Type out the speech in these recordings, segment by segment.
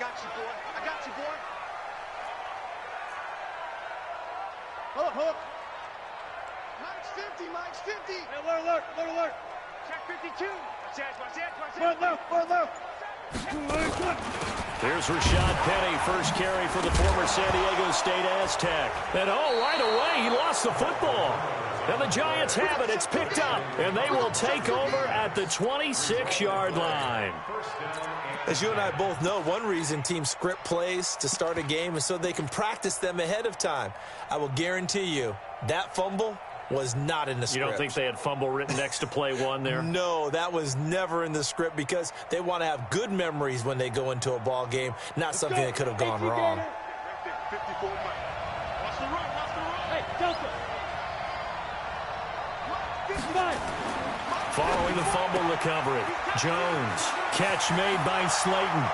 got you, boy. I got you, boy. Hook. Mike's 50, Mike's 50. Hey, alert. Check 52. Watch Left. Here's Rashad Penny, first carry for the former San Diego State Aztec. And right away, he lost the football. And the Giants have it. It's picked up, and they will take over at the 26-yard line. As you and I both know, one reason teams script plays to start a game is so they can practice them ahead of time. I will guarantee you that fumble was not in the script. You don't think they had fumble written next to play one there? No, that was never in the script because they want to have good memories when they go into a ball game, not something that could have gone wrong. 54. Watch the run. Hey, Delta. Following the fumble recovery, Jones, catch made by Slayton.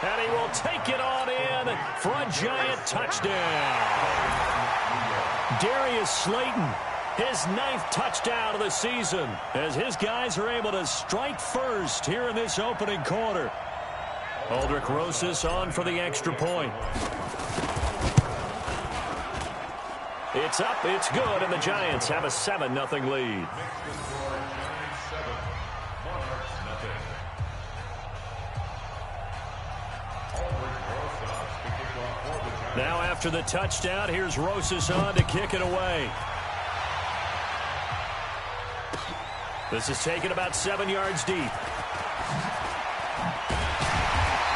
And he will take it on in for a Giant touchdown. Darius Slayton, his 9th touchdown of the season, as his guys are able to strike first here in this opening quarter. Aldrich Rosas on for the extra point. It's up, it's good, and the Giants have a 7-0 lead. Now after the touchdown, here's Rosas on to kick it away. This is taken about 7 yards deep.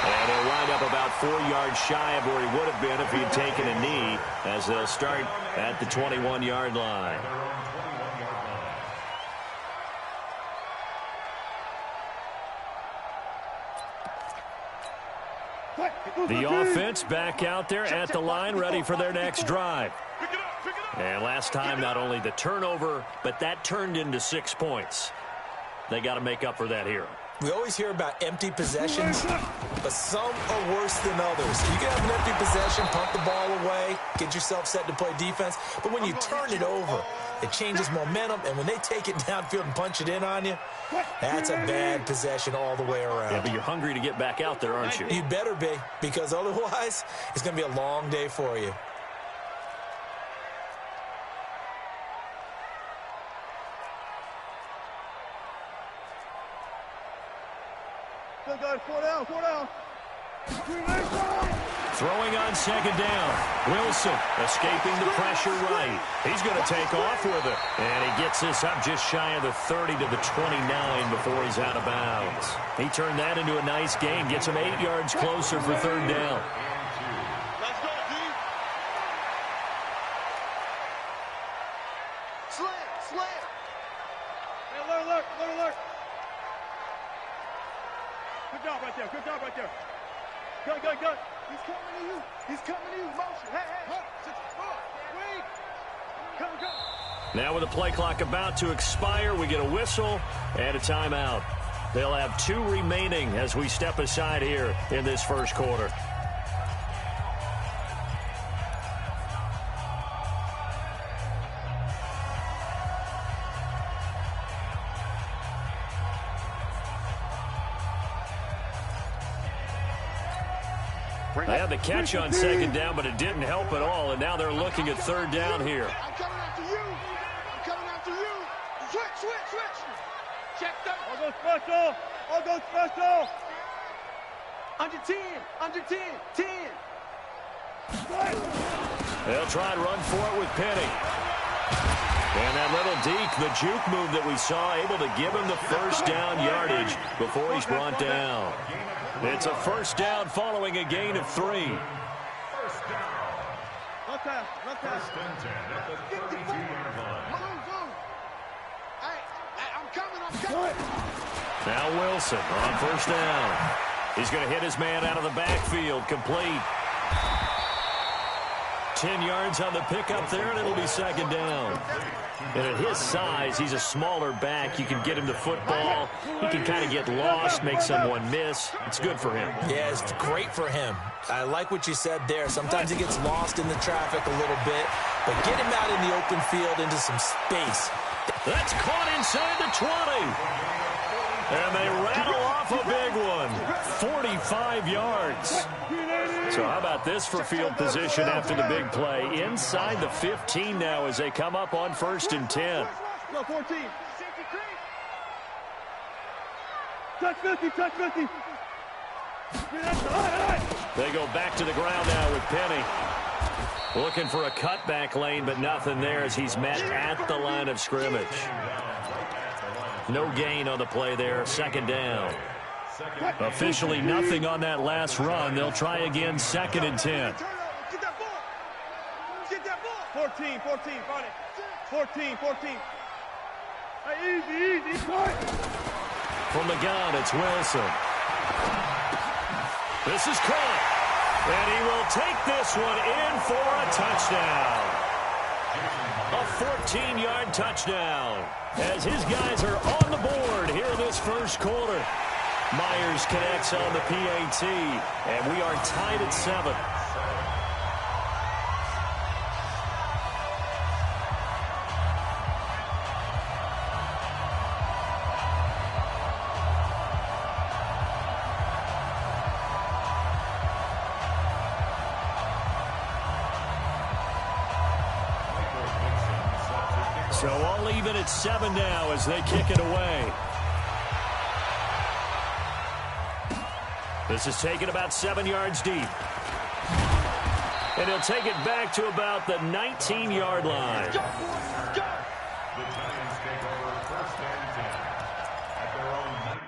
And he'll wind up about 4 yards shy of where he would have been if he'd taken a knee, as they'll start at the 21-yard line. The offense back out there at the line, ready for their next drive. And last time, not only the turnover, but that turned into 6 points. They got to make up for that here. We always hear about empty possessions, but some are worse than others. You can have an empty possession, punt the ball away, get yourself set to play defense, but when you turn it over, it changes momentum, and when they take it downfield and punch it in on you, that's a bad possession all the way around. Yeah, but you're hungry to get back out there, aren't you? You better be, because otherwise, it's going to be a long day for you. Four down. Throwing on second down. Wilson escaping the pressure right. He's going to take off with it. And he gets this up just shy of the 30 to the 29 before he's out of bounds. He turned that into a nice gain. Gets him 8 yards closer for third down. Let's go, D. Slam. Hey, alert. Good job right there. Good. He's coming to you. Motion. Hey. Wait. Come. Now with the play clock about to expire, we get a whistle and a timeout. They'll have 2 remaining as we step aside here in this first quarter. They had the catch on second down, but it didn't help at all, and now they're looking at third down here. I'm coming after you. Switch. Check that. I'll go special. Under 10. 10. They'll try and run for it with Penny. And that little deke, the juke move that we saw, able to give him the first down yardage before he's brought down. It's a first down following a gain of 3. Run pass. First and 10 at the 32-yard line. Move. Hey, I'm coming. Now Wilson on first down. He's going to hit his man out of the backfield, complete. 10 yards on the pickup there, and it'll be second down. And at his size, he's a smaller back. You can get him the football. He can kind of get lost, make someone miss. It's good for him. Yeah, it's great for him. I like what you said there. Sometimes he gets lost in the traffic a little bit, but get him out in the open field into some space. That's caught inside the 20. And they rattle off a big one. 45 yards. So how about this for field position after the big play? Inside the 15 now as they come up on 1st and 10. Go 14. Touch 50, touch 50. They go back to the ground now with Penny. Looking for a cutback lane, but nothing there as he's met at the line of scrimmage. No gain on the play there, 2nd down. Officially nothing on that last run. They'll try again, 2nd and 10. Get that ball. Get that ball. 14, 14, find it. 14, 14. Hey, easy, easy. From the gun, it's Wilson. This is caught. And he will take this one in for a touchdown. A 14-yard touchdown. As his guys are on the board here in this first quarter. Myers connects on the PAT, and we are tied at 7. So all even at 7 now as they kick it away. This is taken about 7 yards deep. And he'll take it back to about the 19-yard line. The Giants take over 1st and 10 at their own 9.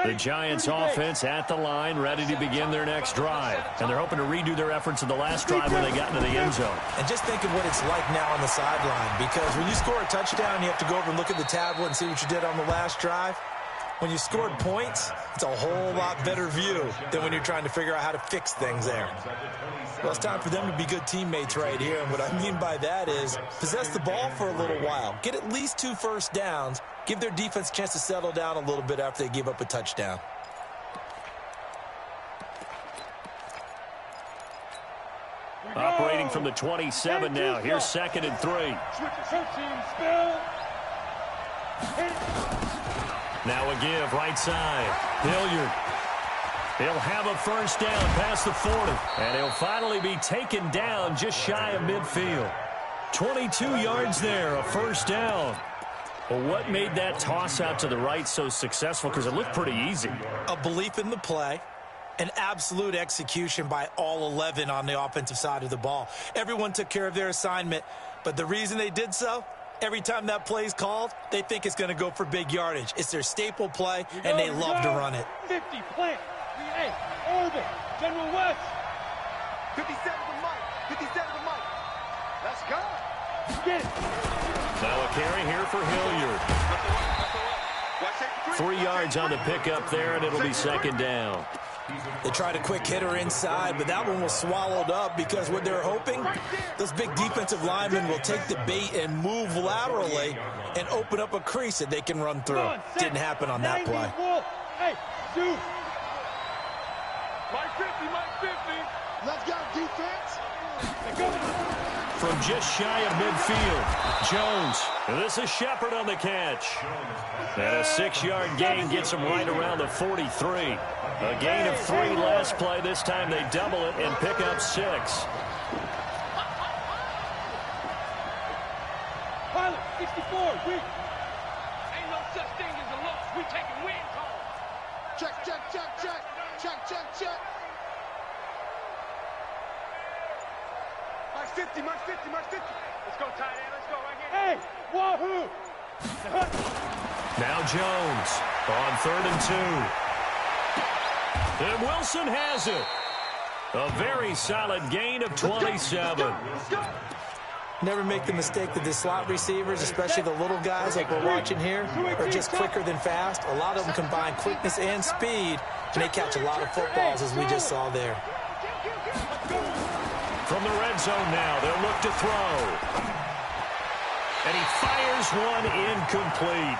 The Giants offense at the line, ready to begin their next drive. And they're hoping to redo their efforts of the last drive when they got into the end zone. And just think of what it's like now on the sideline, because when you score a touchdown, you have to go over and look at the tablet and see what you did on the last drive. When you scored points, it's a whole lot better view than when you're trying to figure out how to fix things there. Well, it's time for them to be good teammates right here. And what I mean by that is possess the ball for a little while. Get at least 2 first downs. Give their defense a chance to settle down a little bit after they give up a touchdown. Operating from the 27 now. Here's 2nd and 3. Now a give, right side. Hilliard. He'll have a first down past the 40. And he'll finally be taken down just shy of midfield. 22 yards there, a first down. Well, what made that toss out to the right so successful? Because it looked pretty easy. A belief in the play. An absolute execution by all 11 on the offensive side of the ball. Everyone took care of their assignment, but the reason they did so, every time that play is called, they think it's going to go for big yardage. It's their staple play, and they love to run it. 50, plant, 38, Urban, General West. 57 to Mike, 57 to Mike. Let's go. Get it. Now a carry here for Hilliard. 3 yards on the pickup there, and it'll be 2nd down. They tried a quick hitter inside, but that one was swallowed up because what they're hoping, those big defensive linemen will take the bait and move laterally and open up a crease that they can run through. Didn't happen on that play. Hey, shoot. Mike 50, Mike 50. Let's go, defense. From just shy of midfield, Jones. And this is Shepard on the catch. And a 6-yard gain gets him right around the 43. A gain of 3 last play. This time they double it and pick up 6. Ain't no such thing as a loss. We taking win calls. Check, check, check, check. Check, check, check. Mark 50, Mark 50, Mark 50. Let's go, tight end. Let's go right here. Hey, wahoo! Now Jones on 3rd and 2. And Wilson has it. A very solid gain of 27. Let's go. Never make the mistake that the slot receivers, especially the little guys like we're watching here, are just quicker than fast. A lot of them combine quickness and speed, and they catch a lot of footballs, as we just saw there. From the red zone now, they'll look to throw. And he fires one incomplete.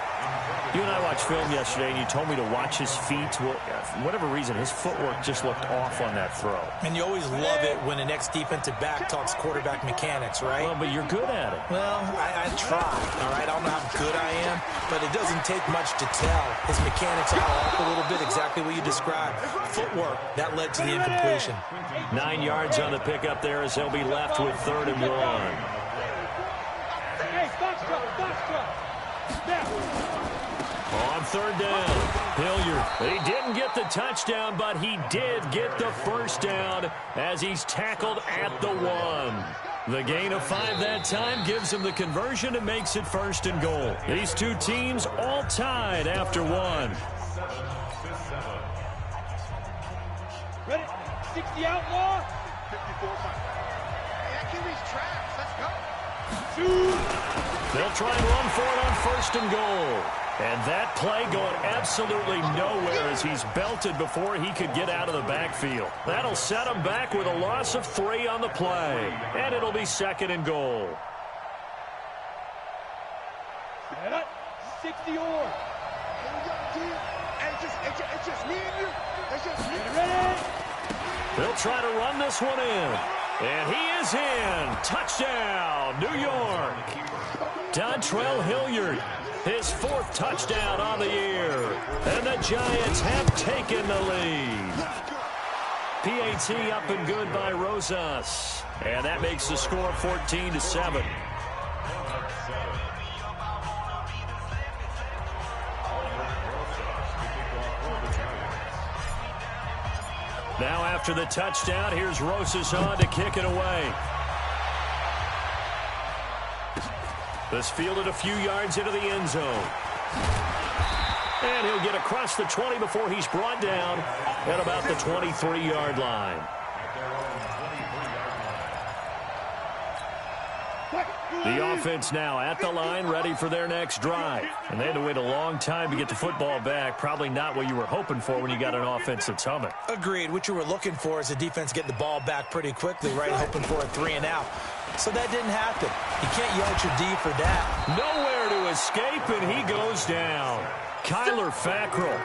You and I watched film yesterday, and you told me to watch his feet. Well, for whatever reason, his footwork just looked off on that throw. And you always love it when the next defensive back talks quarterback mechanics, right? Well, but you're good at it. Well, I try, all right? I don't know how good I am, but it doesn't take much to tell. His mechanics are off a little bit, exactly what you described. Footwork, that led to the incompletion. 9 yards on the pickup there as they'll be left with 3rd and 1. Hey, box truck, box truck. Now. On 3rd down, Hilliard. He didn't get the touchdown, but he did get the first down as he's tackled at the 1. The gain of 5 that time gives him the conversion and makes it 1st and goal. These two teams all tied after 1. Ready? 60 outlaw. 54 fight. Hey, that QB's trash. Let's go. They'll try and run for it on 1st and goal. And that play going absolutely nowhere as he's belted before he could get out of the backfield. That'll set him back with a loss of 3 on the play. And it'll be 2nd and goal. Set up. 60 or. It's just me and you. It's just me. Ready? They'll try to run this one in. And he is in. Touchdown, New York. Dontrell Hilliard, his 4th touchdown on the year. And the Giants have taken the lead. PAT up and good by Rosas. And that makes the score 14-7. Now after the touchdown, here's Rosas on to kick it away. This fielded a few yards into the end zone. And he'll get across the 20 before he's brought down at about the 23-yard line. The offense now at the line, ready for their next drive. And they had to wait a long time to get the football back. Probably not what you were hoping for when you got an offense that's humming. Agreed. What you were looking for is the defense getting the ball back pretty quickly, right? Hoping for a 3 and out. So that didn't happen. You can't yell at your D for that. Nowhere to escape, and he goes down. Kyler Fackrell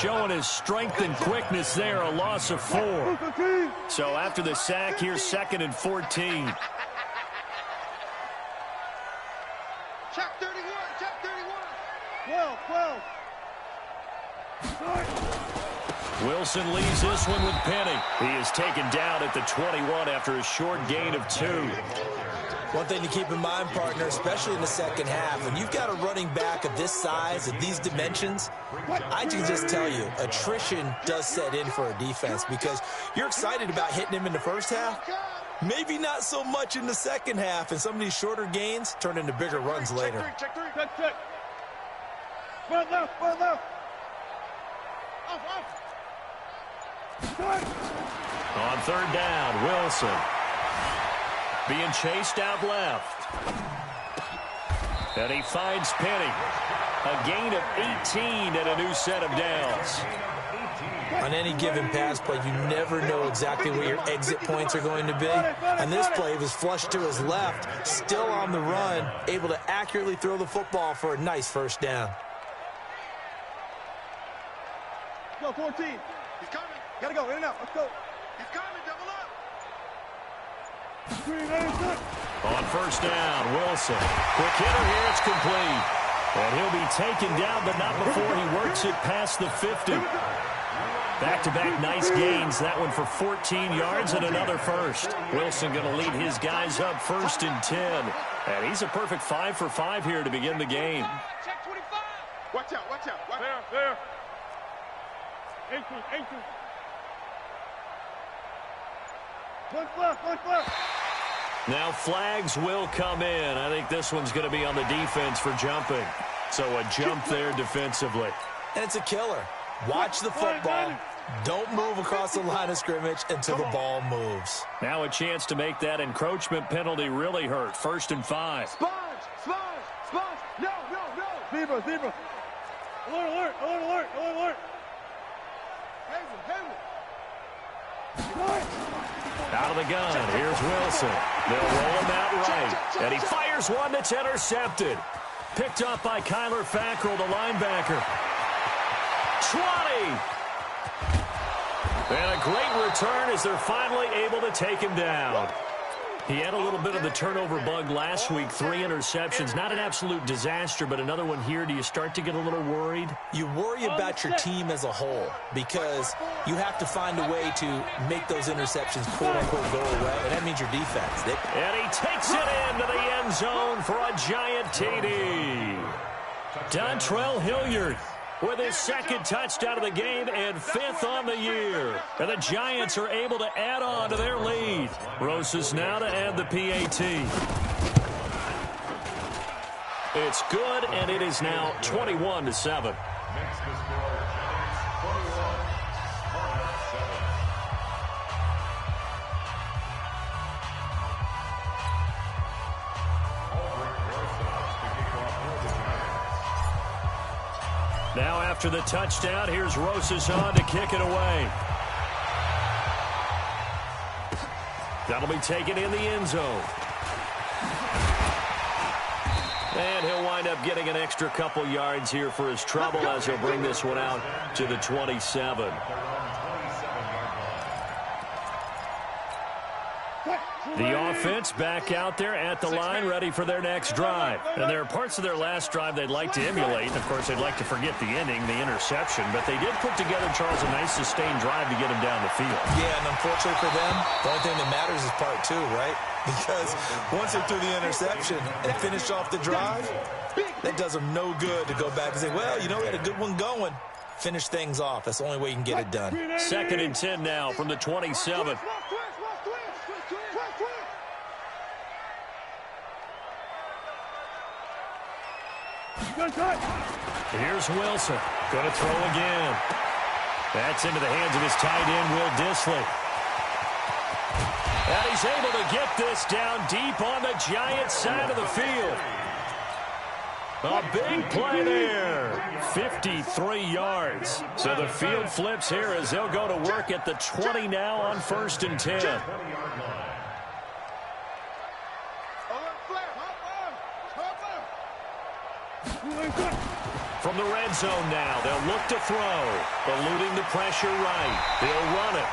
showing his strength and quickness there, a loss of 4. So after the sack, here's 2nd and 14. Check 31. Check 31. 12. Wilson leaves this one with Penny. He is taken down at the 21 after a short gain of 2. One thing to keep in mind, partner, especially in the second half, when you've got a running back of this size, of these dimensions, I can just tell you, attrition does set in for a defense because you're excited about hitting him in the first half. Maybe not so much in the second half, and some of these shorter gains turn into bigger runs later. Check. One left. Off. On 3rd down, Wilson being chased out left. And he finds Penny. A gain of 18 and a new set of downs. On any given pass play, you never know exactly where your exit points are going to be. And this play was flushed to his left, still on the run, able to accurately throw the football for a nice first down. Go, 14. He's coming. Gotta go, in and out. Let's go. He's coming. Double up. On 1st down, Wilson. Quick hitter here, it's complete. And he'll be taken down, but not before he works it past the 50. Back-to-back nice gains. That one for 14 yards and another first. Wilson going to lead his guys up 1st and 10. And he's a perfect 5 for 5 here to begin the game. Check 25. Watch out, watch out. Watch out. There. 18. One left. Now flags will come in. I think this one's going to be on the defense for jumping. So a jump there defensively. And it's a killer. Watch the football. Don't move across the line of scrimmage until the ball moves. Now a chance to make that encroachment penalty really hurt. 1st and 5. Sponge. No. Zebra. Alert. Haywood. Out of the gun. Here's Wilson. They'll roll him out right. And he fires one that's intercepted. Picked up by Kyler Fackrell, the linebacker. 20. And a great return as they're finally able to take him down. He had a little bit of the turnover bug last week. 3 interceptions. Not an absolute disaster, but another one here. Do you start to get a little worried? You worry about your team as a whole because you have to find a way to make those interceptions, quote-unquote, go away, and that means your defense. And he takes it into the end zone for a giant TD. Dontrell Hilliard with his 2nd touchdown of the game and 5th on the year. And the Giants are able to add on to their lead. Rosas now to add the PAT. It's good, and it is now 21-7. Now after the touchdown, here's Rosas on to kick it away. That'll be taken in the end zone. And he'll wind up getting an extra couple yards here for his trouble as he'll bring this one out to the 27. The offense back out there at the line, ready for their next drive. And there are parts of their last drive they'd like to emulate. And, of course, they'd like to forget the ending, the interception. But they did put together, Charles, a nice sustained drive to get him down the field. Yeah, and unfortunately for them, the only thing that matters is part 2, right? Because once they threw the interception and finished off the drive, that does them no good to go back and say, well, you know, we had a good one going. Finish things off. That's the only way you can get it done. 2nd and 10 now from the 27. Here's Wilson. Going to throw again. That's into the hands of his tight end, Will Dissly. And he's able to get this down deep on the Giants' side of the field. A big play there. 53 yards. So the field flips here as they'll go to work at the 20 now on 1st and 10. From the red zone now, they'll look to throw. Eluding the pressure right. They'll run it.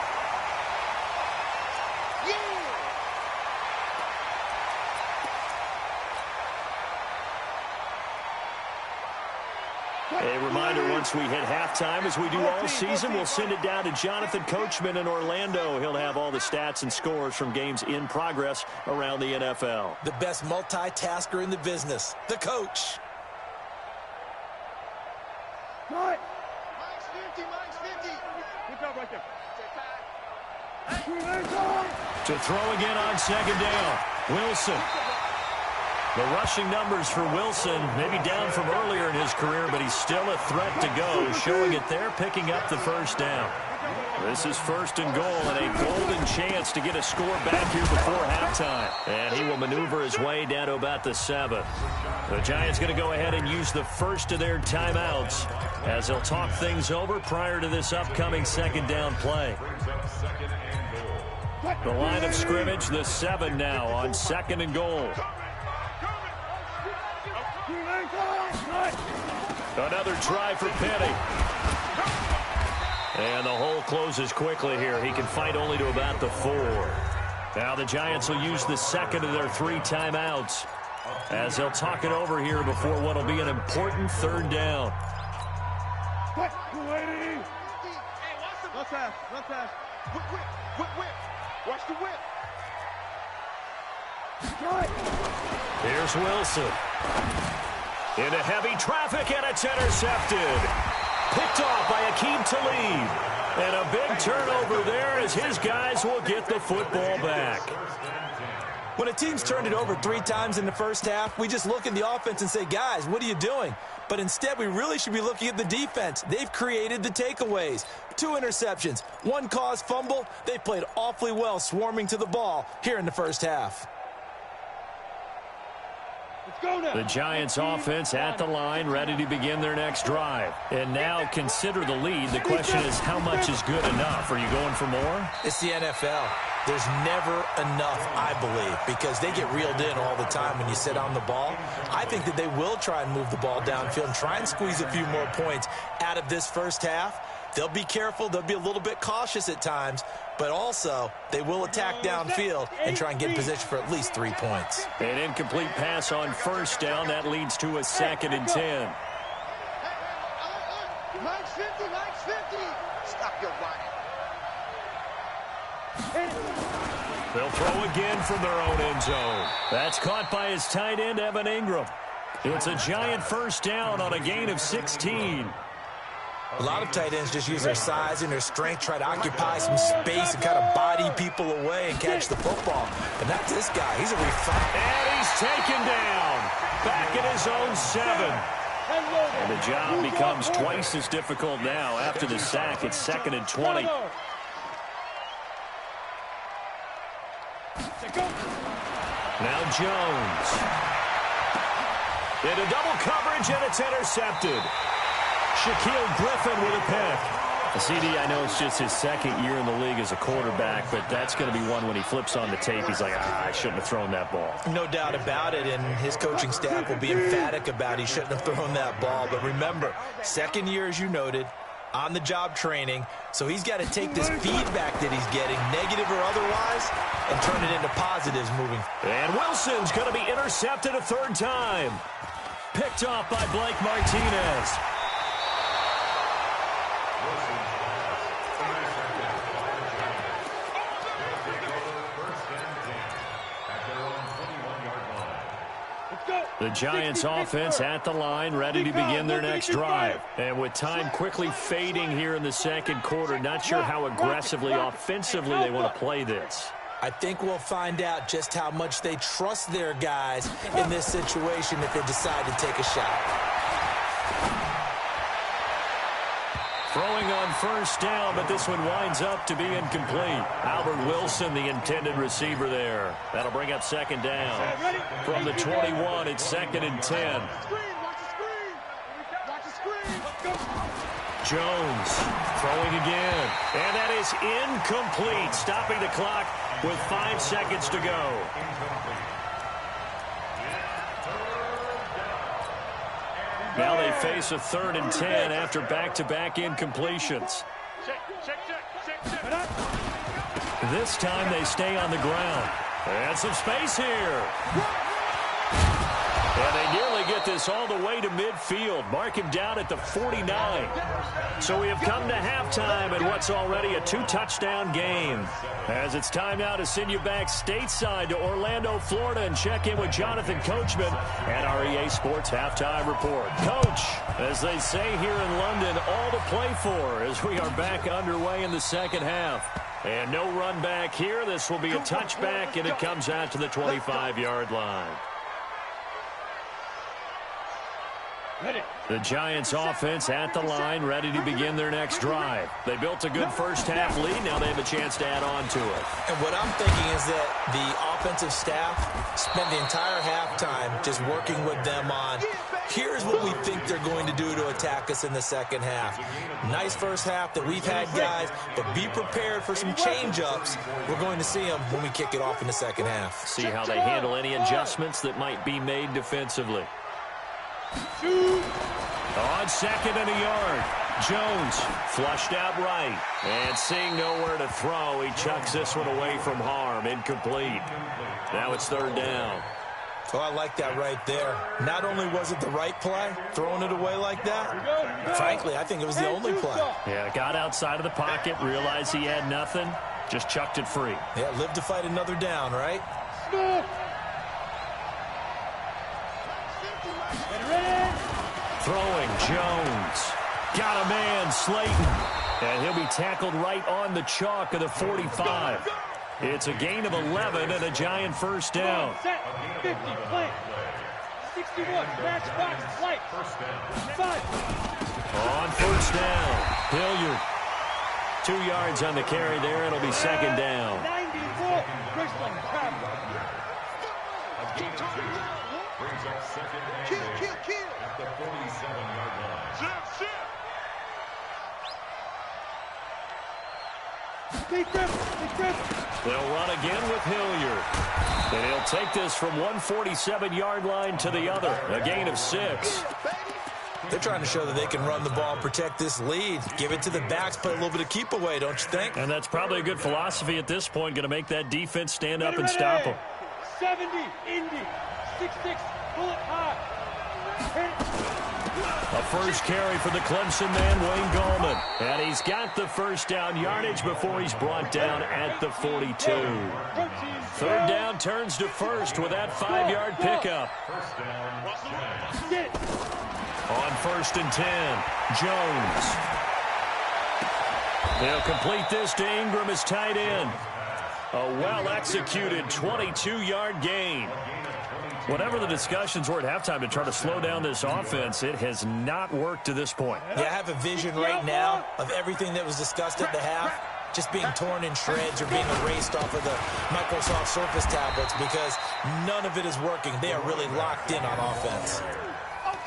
A reminder, once we hit halftime, as we do all season, we'll send it down to Jonathan Coachman in Orlando. He'll have all the stats and scores from games in progress around the NFL. The best multitasker in the business, the coach. Mike's 50. Good job right there. To throw again on 2nd down. Wilson. The rushing numbers for Wilson, maybe down from earlier in his career, but he's still a threat to go, showing it there, picking up the 1st down. This is 1st and goal, and a golden chance to get a score back here before halftime. And he will maneuver his way down to about the 7. The Giants going to go ahead and use the first of their timeouts as they'll talk things over prior to this upcoming 2nd down play. The line of scrimmage, the 7 now on 2nd and goal. Another try for Penny. And the hole closes quickly here. He can fight only to about the 4. Now the Giants will use the 2nd of their 3 timeouts as they'll talk it over here before what will be an important 3rd down. Whip. Watch the whip. Here's Wilson. Into heavy traffic, and it's intercepted. Picked off by Akeem Talib. And a big turnover there as his guys will get the football back. When a team's turned it over 3 times in the first half, we just look at the offense and say, guys, what are you doing? But instead, we really should be looking at the defense. They've created the takeaways. 2 interceptions, 1 caused fumble. They played awfully well swarming to the ball here in the first half. The Giants offense at the line, ready to begin their next drive. And now consider the lead. The question is, how much is good enough? Are you going for more? It's the NFL. There's never enough, I believe, because they get reeled in all the time when you sit on the ball. I think that they will try and move the ball downfield and try and squeeze a few more points out of this first half. They'll be careful. They'll be a little bit cautious at times, but also they will attack downfield and try and get in position for at least 3 points. An incomplete pass on first down. That leads to a 2nd and 10. Nice 50, nice 50. Stop your whining. They'll throw again from their own end zone. That's caught by his tight end, Evan Ingram. It's a Giant first down on a gain of 16. A lot of tight ends just use their size and their strength, try to occupy some space and kind of body people away and catch the football. But not this guy. He's a refined. And he's taken down. Back at his own 7. And the job becomes twice as difficult now. After the sack, it's 2nd and 20. Now Jones. Into double coverage, and it's intercepted. Shaquille Griffin with a pick. CD, I know it's just his 2nd year in the league as a quarterback, but that's going to be one when he flips on the tape. He's like, I shouldn't have thrown that ball. No doubt about it, and his coaching staff will be emphatic about he shouldn't have thrown that ball. But remember, 2nd year, as you noted, on-the-job training, so he's got to take this feedback that he's getting, negative or otherwise, and turn it into positives moving. And Wilson's going to be intercepted a 3rd time. Picked off by Blake Martinez. The Giants offense at the line, ready to begin their next drive. And with time quickly fading here in the 2nd quarter, not sure how aggressively, offensively they want to play this. I think we'll find out just how much they trust their guys in this situation if they decide to take a shot. Throwing on first down, but this one winds up to be incomplete. Albert Wilson, the intended receiver there. That'll bring up 2nd down. From the 21, it's 2nd and 10. Jones throwing again. And that is incomplete, stopping the clock with 5 seconds to go. Now they face a 3rd and 10 after back-to-back incompletions. This time they stay on the ground. And some space here. And they nearly get this all the way to midfield. Mark him down at the 49. So we have come to halftime in what's already a 2-touchdown game. As it's time now to send you back stateside to Orlando, Florida, and check in with Jonathan Coachman at our EA Sports Halftime Report. Coach, as they say here in London, all to play for as we are back underway in the 2nd half. And no run back here. This will be a touchback, and it comes out to the 25-yard line. The Giants offense at the line, ready to begin their next drive. They built a good first half lead. Now they have a chance to add on to it. And what I'm thinking is that the offensive staff spent the entire halftime just working with them on, here's what we think they're going to do to attack us in the 2nd half. Nice first half that we've had, guys, but be prepared for some change-ups. We're going to see them when we kick it off in the 2nd half. See how they handle any adjustments that might be made defensively. On 2nd and a yard, Jones flushed out right, and seeing nowhere to throw, he chucks this one away from harm, incomplete. Now it's 3rd down. Oh, I like that right there. Not only was it the right play, throwing it away like that, frankly, I think it was the only play. Yeah, got outside of the pocket, realized he had nothing, just chucked it free. Yeah, live to fight another down, right? Throwing, Jones. Got a man, Slayton. And he'll be tackled right on the chalk of the 45. It's a gain of 11 and a Giant first down. Set, 50, play. 61, match box, play. 5. On first down, Hilliard. 2 yards on the carry there. It'll be second down. 94, Richland, Brings up second and kill. at the 47-yard line. Big grip. They'll run again with Hilliard. And he'll take this from one 47-yard line to the other. A gain of 6. They're trying to show that they can run the ball, protect this lead. Give it to the backs, play a little bit of keep away, don't you think? And that's probably a good philosophy at this point. Going to make that defense stand up and stop them. 70, Indy, 6-6, bullet high. A first carry for the Clemson man, Wayne Gallman. And he's got the first down yardage before he's brought down at the 42. Third down turns to first with that 5-yard pickup. On first and 10, Jones. They'll complete this to Ingram as tight end. A well-executed 22-yard gain. Whatever the discussions were at halftime to try to slow down this offense, it has not worked to this point. Yeah, I have a vision right now of everything that was discussed at the half just being torn in shreds or being erased off of the Microsoft Surface tablets because none of it is working. They are really locked in on offense.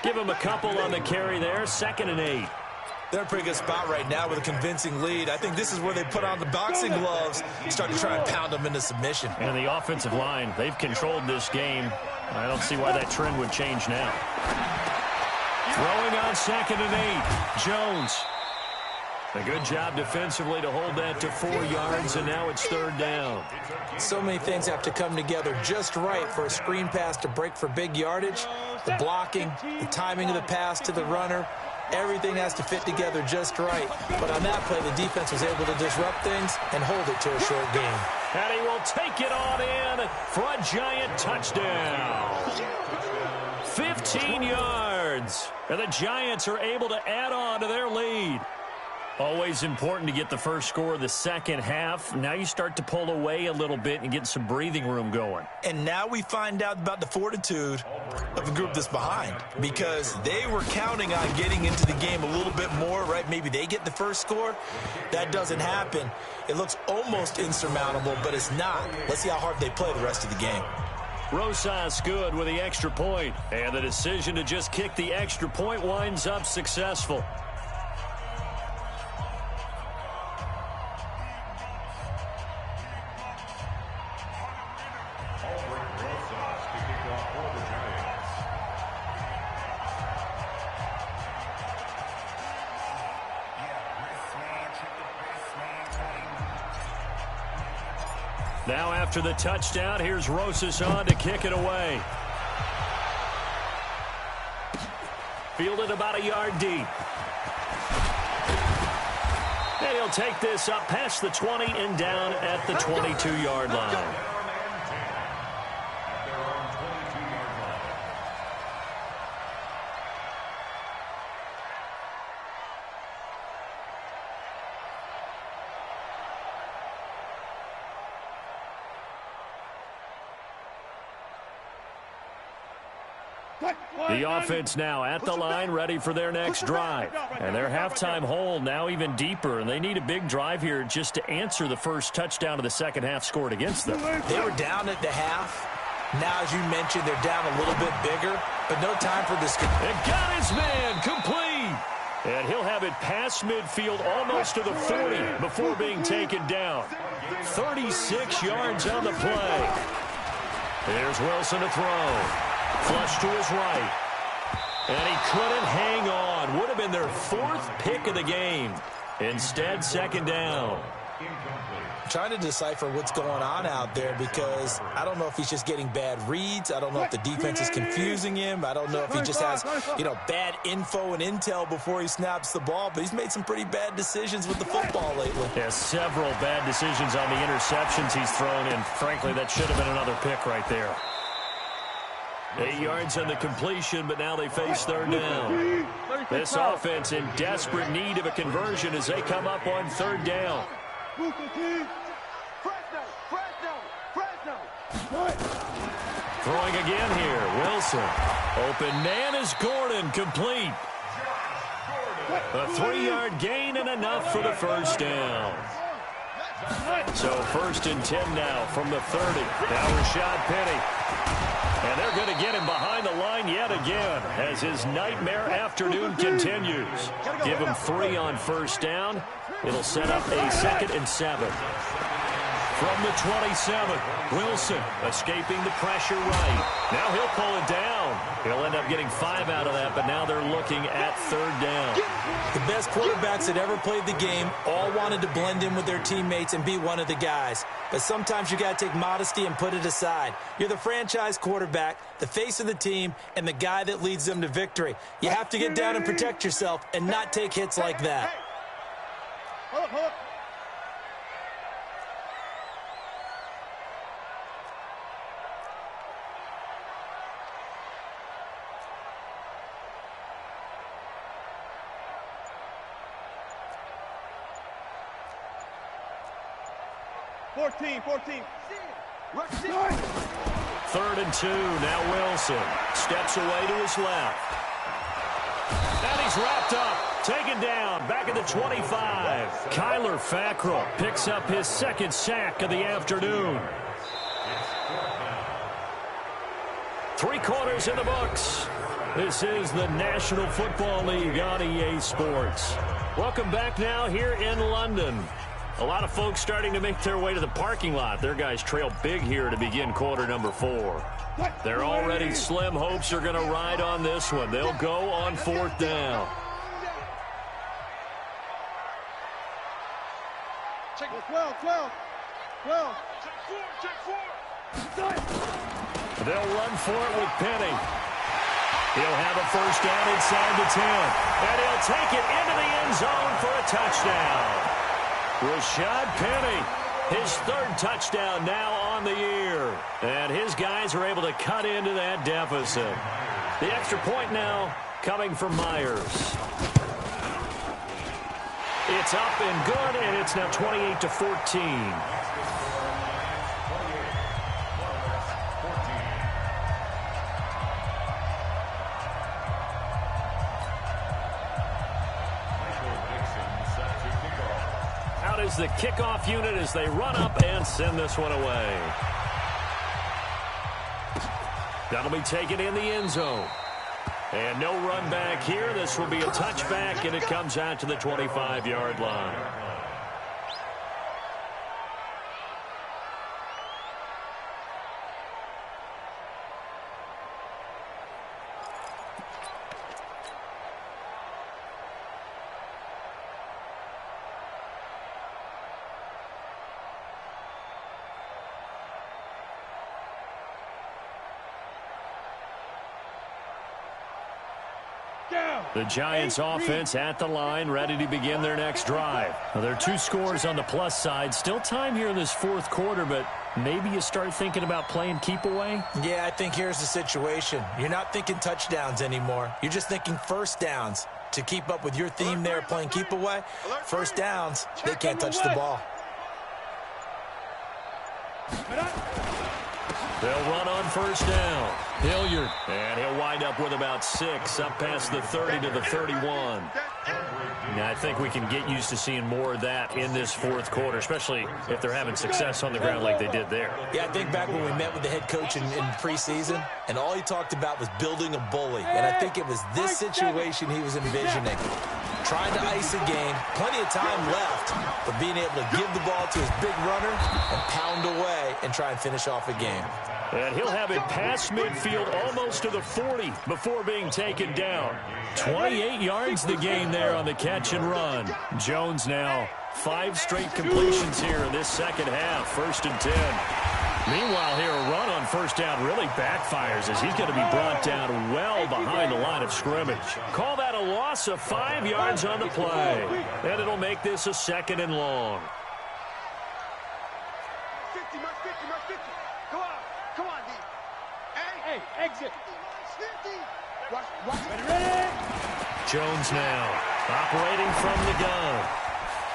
Give him a couple on the carry there, 2nd and 8. They're in a pretty good spot right now with a convincing lead. I think this is where they put on the boxing gloves and start to try and pound them into submission. And the offensive line, they've controlled this game. I don't see why that trend would change now. Throwing on 2nd and 8, Jones. A good job defensively to hold that to 4 yards, and now it's 3rd down. So many things have to come together just right for a screen pass to break for big yardage. The blocking, the timing of the pass to the runner, everything has to fit together just right. But on that play, the defense was able to disrupt things and hold it to a short game. And he will take it on in for a Giant touchdown. 15 yards. And the Giants are able to add on to their lead. Always important to get the first score of the second half. Now you start to pull away a little bit and get some breathing room going. And now we find out about the fortitude of the group that's behind because they were counting on getting into the game a little bit more, right? Maybe they get the first score. That doesn't happen. It looks almost insurmountable, but it's not. Let's see how hard they play the rest of the game. Rosas good with the extra point, and the decision to just kick the extra point winds up successful. Now after the touchdown, here's Rosas on to kick it away. Fielded about a yard deep. And he'll take this up past the 20 and down at the 22-yard line. The offense now at the line, ready for their next drive. And their halftime hole now even deeper, and they need a big drive here just to answer the first touchdown of the second half scored against them. They were down at the half. Now, as you mentioned, they're down a little bit bigger, but no time for this. And got his man complete. And he'll have it past midfield almost to the 40 before being taken down. 36 yards on the play. Here's Wilson to throw. Flush to his right. And he couldn't hang on. Would have been their 4th pick of the game. Instead, second down. I'm trying to decipher what's going on out there because I don't know if he's just getting bad reads. I don't know if the defense is confusing him. I don't know if he just has, bad info and intel before he snaps the ball. But he's made some pretty bad decisions with the football lately. Yeah, several bad decisions on the interceptions he's thrown in. Frankly, that should have been another pick right there. 8 yards on the completion, but now they face third down. This offense in desperate need of a conversion as they come up on third down. Throwing again here. Wilson. Open man is Gordon. Complete. A 3-yard gain and enough for the first down. So 1st and 10 now from the 30. Now Rashad Penny. And they're going to get him behind the line yet again as his nightmare afternoon continues. Give him 3 on first down. It'll set up a 2nd and 7. From the 27, Wilson escaping the pressure right. Now he'll pull it down. He'll end up getting 5 out of that, but now they're looking at third down. The best quarterbacks that ever played the game all wanted to blend in with their teammates and be one of the guys. But sometimes you got to take modesty and put it aside. You're the franchise quarterback, the face of the team, and the guy that leads them to victory. You have to get down and protect yourself and not take hits like that. Hold up. 14. 3rd and 2. Now Wilson steps away to his left. And he's wrapped up. Taken down. Back at the 25. Kyler Fackrell picks up his 2nd sack of the afternoon. 3 quarters in the books. This is the National Football League on EA Sports. Welcome back now here in London. A lot of folks starting to make their way to the parking lot. Their guys trail big here to begin quarter number 4. They're already slim hopes are going to ride on this one. They'll go on 4th down. Check 12. They'll run for it with Penny. He'll have a first down inside the 10. And he'll take it into the end zone for a touchdown. Rashad Penny, his 3rd touchdown now on the year. And his guys are able to cut into that deficit. The extra point now coming from Myers. It's up and good, and it's now 28-14. Is the kickoff unit as they run up and send this one away. That'll be taken in the end zone. And no run back here. This will be a touchback, and it comes out to the 25-yard line. The Giants offense at the line, ready to begin their next drive. Well, there are 2 scores on the plus side. Still time here in this 4th quarter, but maybe you start thinking about playing keep away? Yeah, I think here's the situation. You're not thinking touchdowns anymore. You're just thinking first downs. To keep up with your theme there, playing keep away, first downs, they can't touch the ball. They'll run on first down. Hilliard, and he'll wind up with about 6, up past the 30 to the 31. Now, I think we can get used to seeing more of that in this 4th quarter, especially if they're having success on the ground like they did there. Yeah, I think back when we met with the head coach in preseason, and all he talked about was building a bully. And I think it was this situation he was envisioning. Trying to ice a game, plenty of time left, but being able to give the ball to his big runner and pound away and try and finish off a game. And he'll have it past midfield almost to the 40 before being taken down. 28 yards the gain there on the catch and run. Jones now 5 straight completions here in this second half, 1st and 10. Meanwhile here, a run on first down really backfires as he's going to be brought down well behind the line of scrimmage. Call that a loss of 5 yards on the play. And it'll make this a 2nd and long. 50, 50. Come on, D. Hey, exit. Ready? Jones now operating from the gun.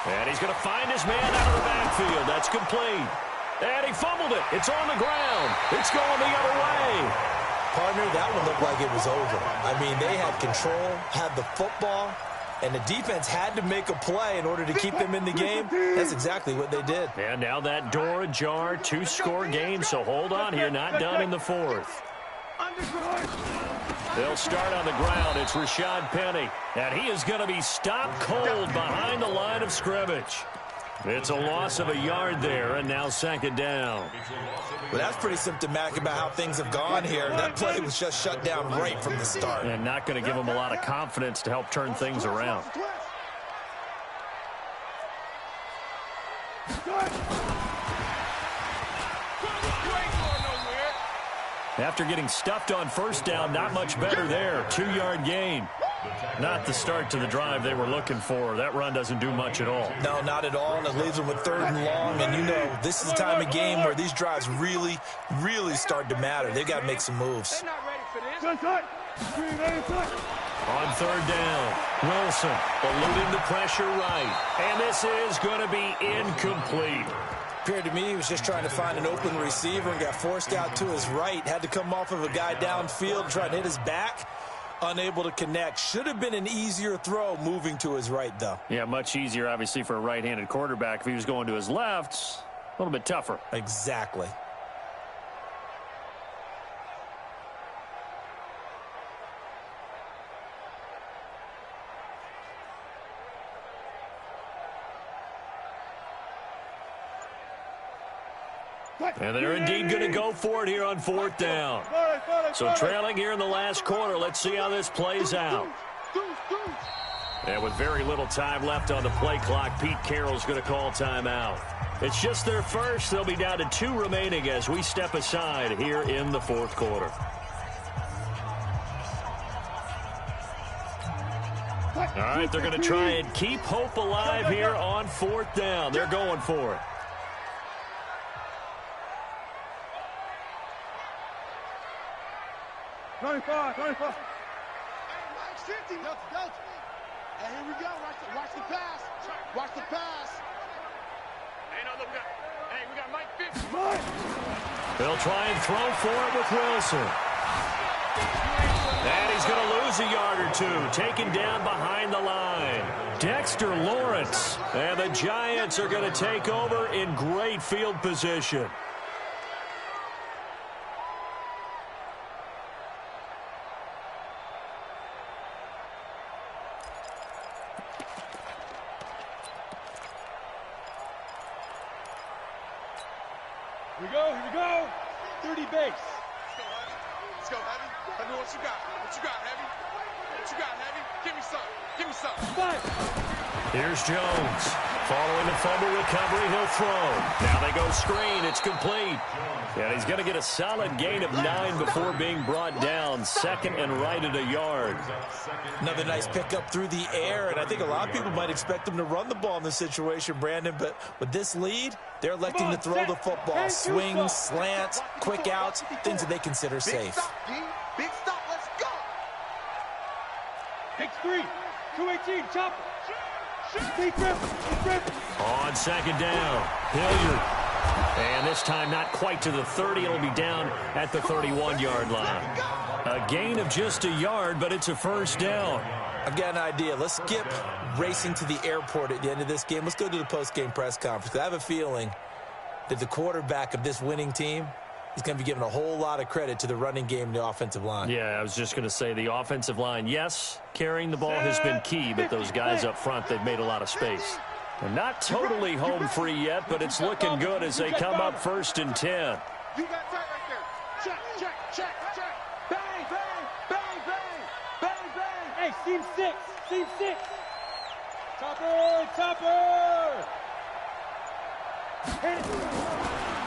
And he's going to find his man out of the backfield. That's complete. And he fumbled it. It's on the ground. It's going the other way. Partner, that one looked like it was over. I mean, they had control, had the football, and the defense had to make a play in order to keep them in the game. That's exactly what they did. And now that door ajar, 2-score game, so hold on here, not done in the fourth. They'll start on the ground. It's Rashad Penny, and he is going to be stopped cold behind the line of scrimmage. It's a loss of a yard there, and now second down. Well, that's pretty symptomatic about how things have gone here. That play was just shut down right from the start. And not going to give them a lot of confidence to help turn things around. After getting stuffed on first down, not much better there. 2-yard gain. Not the start to the drive they were looking for. That run doesn't do much at all. No, not at all, and it leaves them with 3rd and long. And you know, this is the time of game where these drives really, really start to matter. They've got to make some moves. They're not ready for this. On 3rd down, Wilson eluding the pressure right. And this is going to be incomplete. Appeared to me he was just trying to find an open receiver and got forced out to his right. Had to come off of a guy downfield trying to hit his back. Unable to connect. Should have been an easier throw moving to his right, though. Yeah, much easier, obviously, for a right-handed quarterback. If he was going to his left, a little bit tougher. Exactly. And they're indeed going to go for it here on 4th down. So trailing here in the last quarter, let's see how this plays out. And with very little time left on the play clock, Pete Carroll's going to call timeout. It's just their first. They'll be down to 2 remaining as we step aside here in the 4th quarter. All right, they're going to try and keep hope alive here on 4th down. They're going for it. Hey, Mike, 50. Delta. And here we go. Watch the pass. Watch the pass. Hey, no, look, we got Mike 50. They'll try and throw for it with Wilson. And he's going to lose a yard or 2, taken down behind the line. Dexter Lawrence. And the Giants are going to take over in great field position. Here we go. 30 base. Let's go, Heavy. Heavy, what you got? What you got, Heavy? What you got, Heavy? Give me some. Give me some. 5. Here's Jones. Following the fumble recovery, he'll throw. Now they go screen. It's complete. And he's going to get a solid gain of 9 before being brought down. 2nd and right at a yard. Another nice pickup through the air, and I think a lot of people might expect him to run the ball in this situation, Brandon, but with this lead, they're electing to throw the football. Swings, slants, quick outs, things that they consider safe. Big stop. Let's go. Big 3. 218. Chopper. Deep rip. On 2nd down, Hilliard. And this time not quite to the 30. It'll be down at the 31-yard line. A gain of just a yard, but it's a first down. I've got an idea. Let's skip racing to the airport at the end of this game. Let's go to the post-game press conference. I have a feeling that the quarterback of this winning team is going to be giving a whole lot of credit to the running game and the offensive line. Yeah, I was just going to say the offensive line, yes, carrying the ball has been key, but those guys up front, they've made a lot of space. They're not totally home free yet, but it's looking good as they come up 1st and 10. You got that right there. Check. Bang. Hey, seam 6. Topper. Hit it.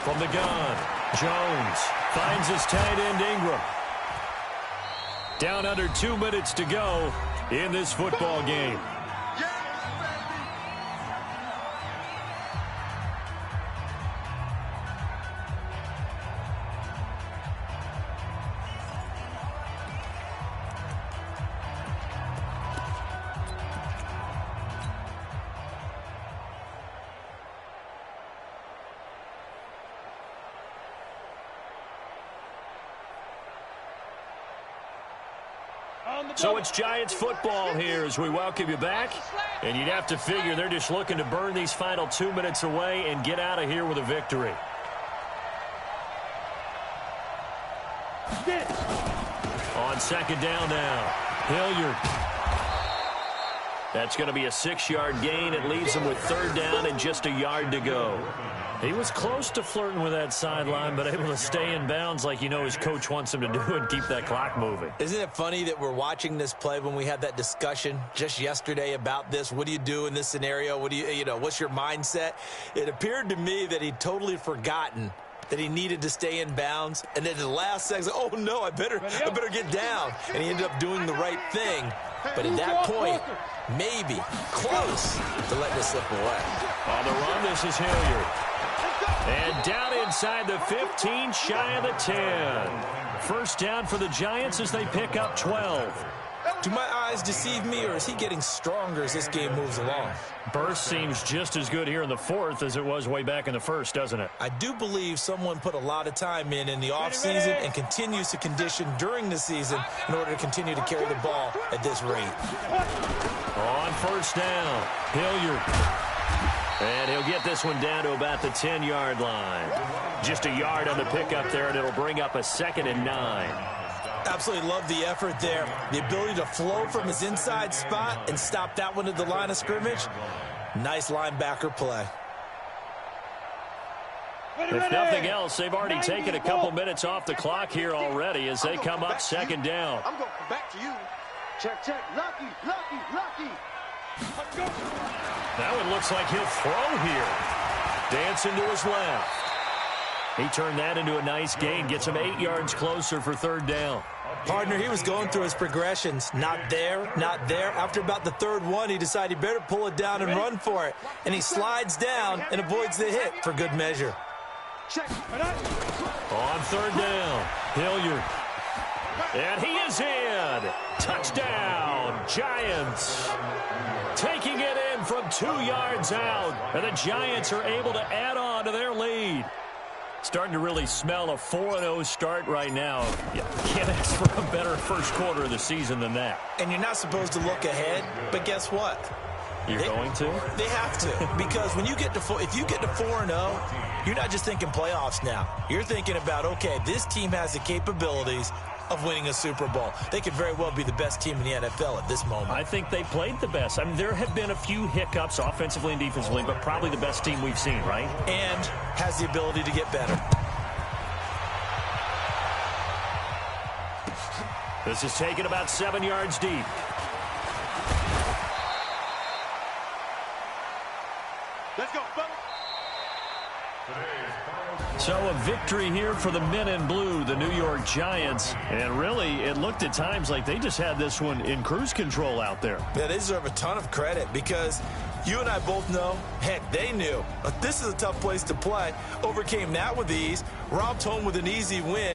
From the gun, Jones finds his tight end Ingram. Down under 2 minutes to go in this football game. So it's Giants football here as we welcome you back. And you'd have to figure they're just looking to burn these final 2 minutes away and get out of here with a victory. On second down now, Hilliard. That's going to be a 6-yard gain. It leaves him with third down and just a yard to go. He was close to flirting with that sideline, but able to stay in bounds like you know his coach wants him to do and keep that clock moving. Isn't it funny that we're watching this play when we had that discussion just yesterday about this? What do you do in this scenario? What do you know, what's your mindset? It appeared to me that he'd totally forgotten that he needed to stay in bounds, and then the last second, oh no, I better get down. And he ended up doing the right thing. But at that point, maybe close to letting it slip away. On the run, this is Hilliard. And down inside the 15, shy of the 10. First down for the Giants as they pick up 12. Do my eyes deceive me, or is he getting stronger as this game moves along? Burst seems just as good here in the fourth as it was way back in the first, doesn't it? I do believe someone put a lot of time in the offseason and continues to condition during the season in order to continue to carry the ball at this rate. On first down, Hilliard. And he'll get this one down to about the 10-yard line. Just a yard on the pickup there, and it'll bring up a 2nd and 9. Absolutely love the effort there. The ability to flow from his inside spot and stop that one at the line of scrimmage. Nice linebacker play. If nothing else, they've already taken a couple minutes off the clock here already as they come up second down. I'm going to come back to you. Check, check. Lucky, lucky, lucky. Let's go. That one looks like he'll throw here. Dancing to his left. He turned that into a nice gain. Gets him 8 yards closer for third down. Partner, he was going through his progressions. Not there, not there. After about the third one, he decided he better pull it down and run for it. And he slides down and avoids the hit for good measure. On third down, Hilliard. And he is in. Touchdown, Giants. Taking it in from 2 yards out. And the Giants are able to add on to their lead. Starting to really smell a 4-0 start right now. You can't ask for a better first quarter of the season than that. And you're not supposed to look ahead, but guess what? You're going to? They have to, because when you get to if you get to 4-0, you're not just thinking playoffs now. You're thinking about, okay, this team has the capabilities of winning a Super Bowl. They could very well be the best team in the NFL at this moment. I think they played the best. I mean, there have been a few hiccups offensively and defensively, but probably the best team we've seen, right? And has the ability to get better. This is taken about 7 yards deep. Let's go, fellas. So a victory here for the men in blue, the New York Giants. And really, it looked at times like they just had this one in cruise control out there. Yeah, they deserve a ton of credit because you and I both know, heck, they knew. But this is a tough place to play. Overcame that with ease. Robbed home with an easy win.